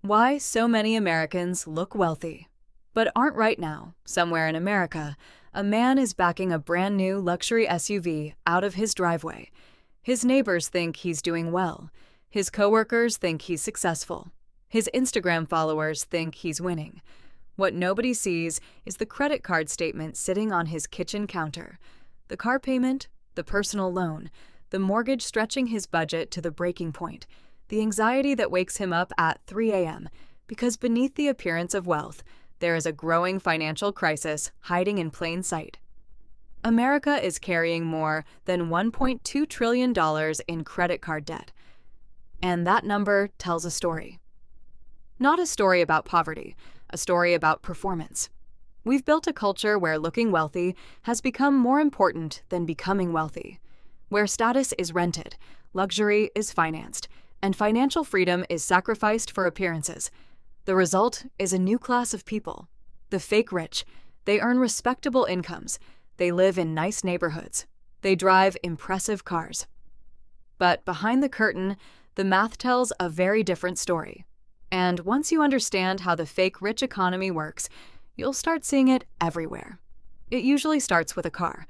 Why so many Americans look wealthy. But aren't right now, somewhere in America, a man is backing a brand new luxury SUV out of his driveway. His neighbors think he's doing well. His coworkers think he's successful. His Instagram followers think he's winning. What nobody sees is the credit card statement sitting on his kitchen counter. The car payment, the personal loan, the mortgage stretching his budget to the breaking point, the anxiety that wakes him up at 3 a.m. because beneath the appearance of wealth, there is a growing financial crisis hiding in plain sight. America is carrying more than $1.2 trillion in credit card debt. And that number tells a story. Not a story about poverty, a story about performance. We've built a culture where looking wealthy has become more important than becoming wealthy, where status is rented, luxury is financed, and financial freedom is sacrificed for appearances. The result is a new class of people, the fake rich. They earn respectable incomes. They live in nice neighborhoods. They drive impressive cars. But behind the curtain, the math tells a very different story. And once you understand how the fake rich economy works, you'll start seeing it everywhere. It usually starts with a car,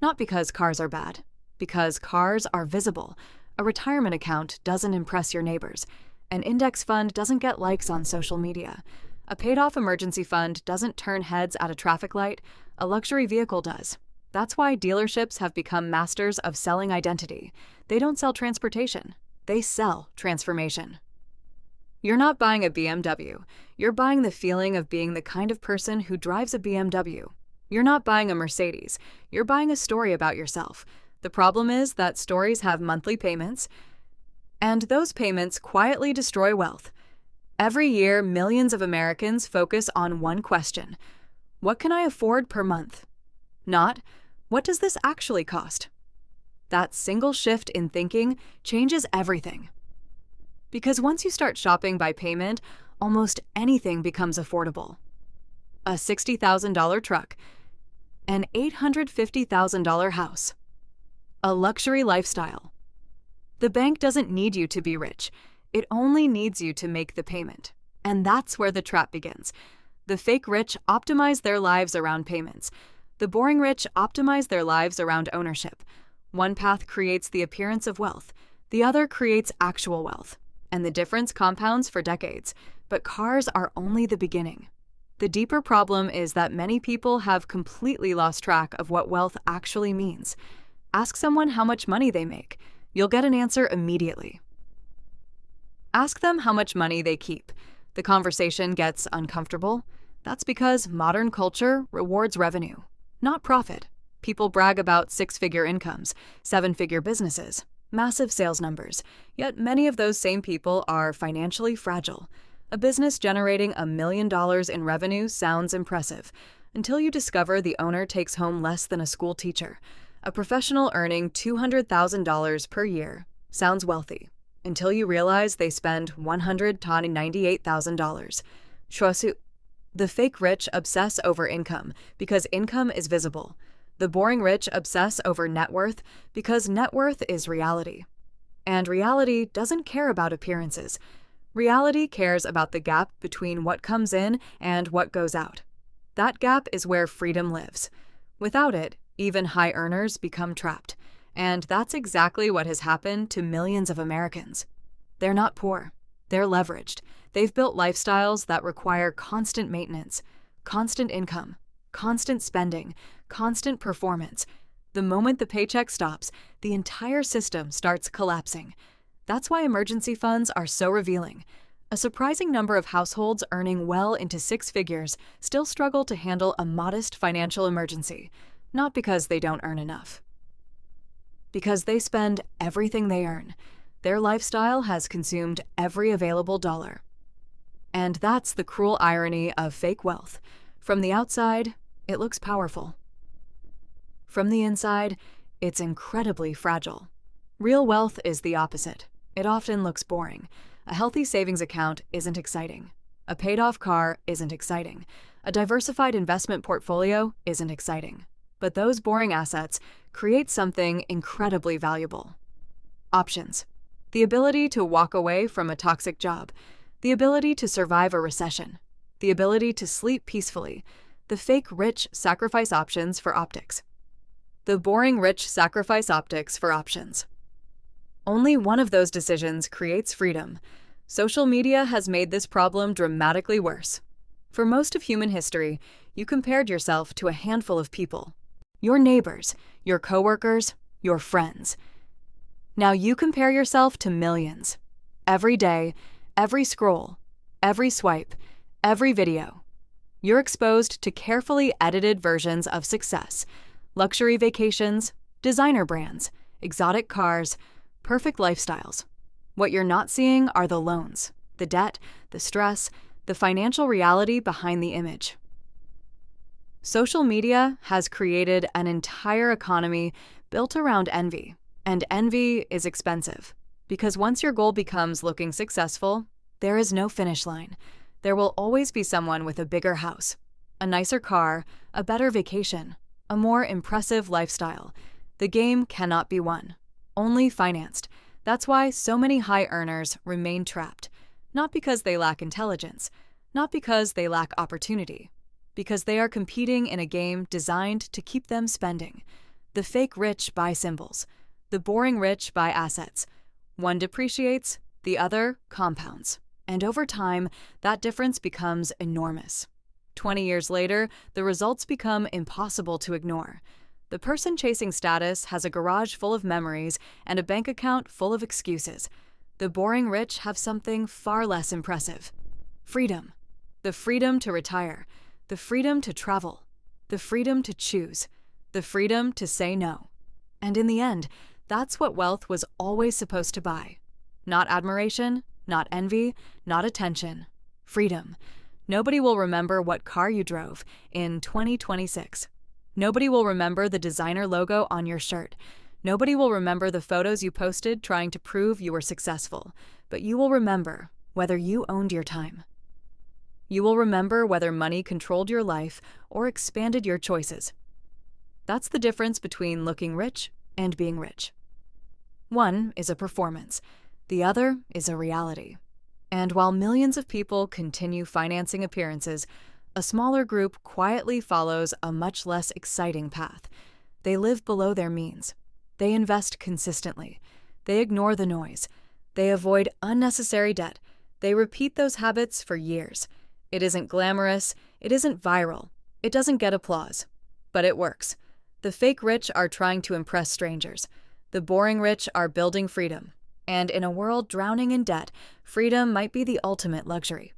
not because cars are bad, because cars are visible. A retirement account doesn't impress your neighbors. An index fund doesn't get likes on social media. A paid-off emergency fund doesn't turn heads at a traffic light. A luxury vehicle does. That's why dealerships have become masters of selling identity. They don't sell transportation. They sell transformation. You're not buying a BMW. You're buying the feeling of being the kind of person who drives a BMW. You're not buying a Mercedes. You're buying a story about yourself. The problem is that stories have monthly payments, and those payments quietly destroy wealth. Every year, millions of Americans focus on one question: what can I afford per month? Not, what does this actually cost? That single shift in thinking changes everything. Because once you start shopping by payment, almost anything becomes affordable. A $60,000 truck, an $850,000 house, a luxury lifestyle. The bank doesn't need you to be rich. It only needs you to make the payment. And that's where the trap begins. The fake rich optimize their lives around payments. The boring rich optimize their lives around ownership. One path creates the appearance of wealth. The other creates actual wealth. And the difference compounds for decades. But cars are only the beginning. The deeper problem is that many people have completely lost track of what wealth actually means. Ask someone how much money they make. You'll get an answer immediately. Ask them how much money they keep. The conversation gets uncomfortable. That's because modern culture rewards revenue, not profit. People brag about six-figure incomes, seven-figure businesses, massive sales numbers, yet many of those same people are financially fragile. A business generating $1 million in revenue sounds impressive, until you discover the owner takes home less than a school teacher. A professional earning $200,000 per year sounds wealthy, until you realize they spend $198,000. The fake rich obsess over income because income is visible. The boring rich obsess over net worth because net worth is reality. And reality doesn't care about appearances. Reality cares about the gap between what comes in and what goes out. That gap is where freedom lives. Without it, even high earners become trapped. And that's exactly what has happened to millions of Americans. They're not poor. They're leveraged. They've built lifestyles that require constant maintenance, constant income, constant spending, constant performance. The moment the paycheck stops, the entire system starts collapsing. That's why emergency funds are so revealing. A surprising number of households earning well into six figures still struggle to handle a modest financial emergency. Not because they don't earn enough. Because they spend everything they earn. Their lifestyle has consumed every available dollar. And that's the cruel irony of fake wealth. From the outside, it looks powerful. From the inside, it's incredibly fragile. Real wealth is the opposite. It often looks boring. A healthy savings account isn't exciting. A paid-off car isn't exciting. A diversified investment portfolio isn't exciting. But those boring assets create something incredibly valuable. Options. The ability to walk away from a toxic job. The ability to survive a recession. The ability to sleep peacefully. The fake rich sacrifice options for optics. The boring rich sacrifice optics for options. Only one of those decisions creates freedom. Social media has made this problem dramatically worse. For most of human history, you compared yourself to a handful of people. Your neighbors, your coworkers, your friends. Now you compare yourself to millions. Every day, every scroll, every swipe, every video. You're exposed to carefully edited versions of success, luxury vacations, designer brands, exotic cars, perfect lifestyles. What you're not seeing are the loans, the debt, the stress, the financial reality behind the image. Social media has created an entire economy built around envy, and envy is expensive. Because once your goal becomes looking successful, there is no finish line. There will always be someone with a bigger house, a nicer car, a better vacation, a more impressive lifestyle. The game cannot be won, only financed. That's why so many high earners remain trapped, not because they lack intelligence, not because they lack opportunity, because they are competing in a game designed to keep them spending. The fake rich buy symbols, the boring rich buy assets. One depreciates, the other compounds. And over time, that difference becomes enormous. 20 years later, the results become impossible to ignore. The person chasing status has a garage full of memories and a bank account full of excuses. The boring rich have something far less impressive. Freedom. The freedom to retire. The freedom to travel. The freedom to choose. The freedom to say no. And in the end, that's what wealth was always supposed to buy. Not admiration, not envy, not attention. Freedom. Nobody will remember what car you drove in 2026. Nobody will remember the designer logo on your shirt. Nobody will remember the photos you posted trying to prove you were successful. But you will remember whether you owned your time. You will remember whether money controlled your life or expanded your choices. That's the difference between looking rich and being rich. One is a performance. The other is a reality. And while millions of people continue financing appearances, a smaller group quietly follows a much less exciting path. They live below their means. They invest consistently. They ignore the noise. They avoid unnecessary debt. They repeat those habits for years. It isn't glamorous. It isn't viral. It doesn't get applause. But it works. The fake rich are trying to impress strangers. The boring rich are building freedom. And in a world drowning in debt, freedom might be the ultimate luxury.